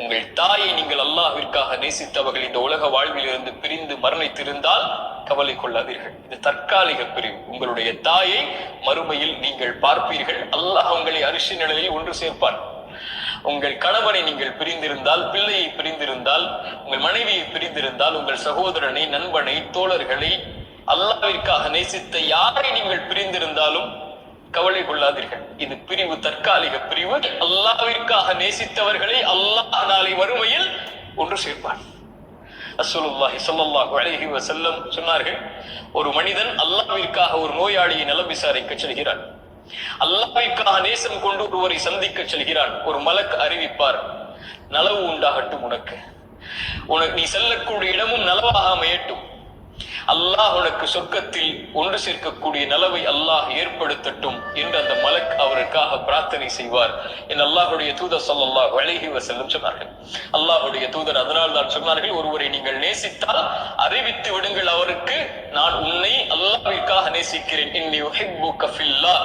உங்கள் தாயை நீங்கள் அல்லாஹ்விற்காக நேசித்தவர்கள் இந்த உலக வாழ்வில் இருந்து பிரிந்து மரணித்திருந்தால் கவலை கொள்ளாதீர்கள். இது தற்காலிக பிரிவு. உங்களுடைய தாயை மறுமையில் நீங்கள் பார்ப்பீர்கள். அல்லாஹ் உங்களை அரிசி நிலையில் ஒன்று சேர்ப்பான். உங்கள் கணவனை நீங்கள் பிரிந்திருந்தால், பிள்ளையை பிரிந்திருந்தால், உங்கள் மனைவியை பிரிந்திருந்தால், உங்கள் சகோதரனை, நண்பனை, தோழர்களை, அல்லாஹ்விற்காக நேசித்த யாரை நீங்கள் பிரிந்திருந்தாலும் கவலை கொள்ளாதீர்கள். இது பிரிவு, தற்காலிக பிரிவு. அல்லாஹ்விற்காக நேசித்தவர்களை அல்லாஹ் நாளை வறுமையில் ஒன்று சேர்ப்பான். ரசூலுல்லாஹி ஸல்லல்லாஹு அலைஹி வஸல்லம் சொன்னார்கள், ஒரு மனிதன் அல்லாஹ்விற்காக ஒரு நோயாளியை நலம் விசாரிக்க செல்கிறான். அல்லாஹ்விற்காக நேசம் கொண்டு ஒருவரை சந்திக்க செல்கிறான். ஒரு மலக் அறிவிப்பார், நலவு உண்டாகட்டும், உனக்கு நீ செல்லக்கூடிய இடமும் நலவாக அமையட்டும், அல்லாஹ் உனக்கு சொர்க்கத்தில் ஒன்று சேர்க்கக்கூடிய நலவை அல்லாஹ் ஏற்படுத்தட்டும் என்று அந்த மலக் அவருக்காக பிரார்த்தனை செய்வார் என்று அல்லாஹுடைய தூதர் ஸல்லல்லாஹு அலைஹி வஸல்லம் சொன்னார்கள். அல்லாஹுடைய தூதர் அதனால் தான் சொன்னார்கள், ஒருவரை நீங்கள் நேசித்தால் அறிவித்து விடுங்கள் அவருக்கு, நான் உன்னை அல்லாஹ்விற்காக நேசிக்கிறேன், இன்னி உஹிப்புக ஃபில்லாஹ்,